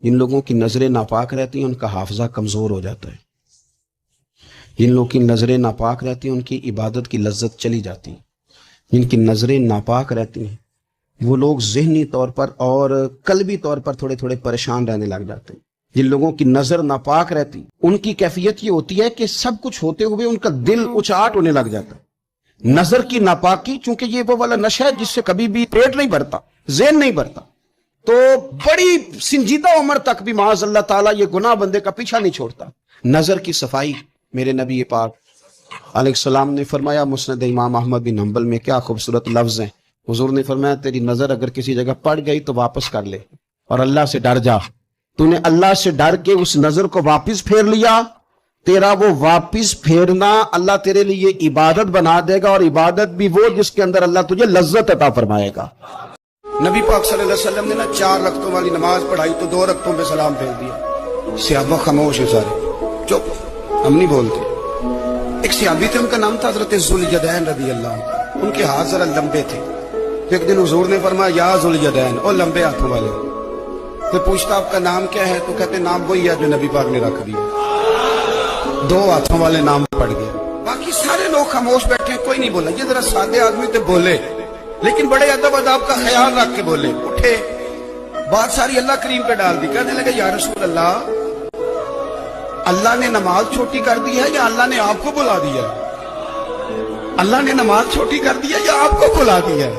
جن لوگوں کی نظریں ناپاک رہتی ہیں ان کا حافظہ کمزور ہو جاتا ہے، جن لوگوں کی نظریں ناپاک رہتی ہیں ان کی عبادت کی لذت چلی جاتی ہے، جن کی نظریں ناپاک رہتی ہیں وہ لوگ ذہنی طور پر اور قلبی طور پر تھوڑے تھوڑے پریشان رہنے لگ جاتے ہیں۔ جن لوگوں کی نظر ناپاک رہتی ان کی کیفیت یہ ہوتی ہے کہ سب کچھ ہوتے ہوئے ان کا دل اچاٹ ہونے لگ جاتا ہے۔ نظر کی ناپاکی، چونکہ یہ وہ والا نشہ ہے جس سے کبھی بھی پیٹ نہیں بھرتا، ذہن نہیں بھرتا، تو بڑی سنجیدہ عمر تک بھی معاذ اللہ تعالیٰ یہ گناہ بندے کا پیچھا نہیں چھوڑتا۔ نظر کی صفائی، میرے نبی پاک علیہ السلام نے فرمایا، مسند امام احمد بن حنبل میں کیا خوبصورت لفظ ہیں، حضور نے فرمایا تیری نظر اگر کسی جگہ پڑ گئی تو واپس کر لے اور اللہ سے ڈر جا۔ تو نے اللہ سے ڈر کے اس نظر کو واپس پھیر لیا، تیرا وہ واپس پھیرنا اللہ تیرے لیے عبادت بنا دے گا، اور عبادت بھی وہ جس کے اندر اللہ تجھے لذت عطا فرمائے گا۔ نبی پاک صلی اللہ علیہ وسلم نے 4 رکعتوں والی نماز پڑھائی تو 2 رکعتوں پہ سلام پھیر دیا۔ صحابہ خاموش ہے، سارے چپ، ہم نہیں بولتے۔ ایک صحابی تھے، ان کا نام تھا حضرت ذوالجدین رضی اللہ عنہ، ان کے ہاتھ ذرا لمبے تھے۔ ایک دن حضور نے فرمایا یا ذوالجدین، اور لمبے ہاتھوں والے۔ پھر پوچھتا آپ کا نام کیا ہے، تو کہتے نام وہی ہے جو نبی پاک نے رکھ دیا۔ 2 ہاتھوں والے نام پڑ گئے، باقی سارے لوگ خاموش بیٹھے، کوئی نہیں بولا۔ یہ ذرا سادے آدمی تھے، بولے لیکن بڑے ادب اداب کا خیال رکھ کے بولے، اٹھے، بات ساری اللہ کریم پہ ڈال دی۔ کہنے لگے یا رسول اللہ، اللہ نے نماز چھوٹی کر دی ہے یا اللہ نے آپ کو بلا دیا ہے؟ اللہ نے نماز چھوٹی کر دی ہے یا آپ کو بلا دیا ہے؟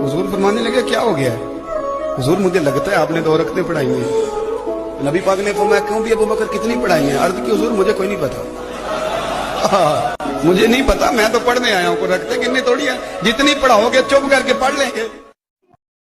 حضور فرمانے لگے کیا ہو گیا ہے؟ حضور مجھے لگتا ہے آپ نے 2 رکعتیں پڑھائی ہیں۔ نبی پاک نے فرمایا کیوں بھی ابو بکر کتنی پڑھائی ہیں؟ عرض کی حضور مجھے کوئی نہیں پتا، مجھے نہیں پتا، میں تو پڑھنے آیا ہوں، کوئی رکھتے گننے تھوڑی ہے، جتنی پڑھاؤ گے چپ کر کے پڑھ لیں گے۔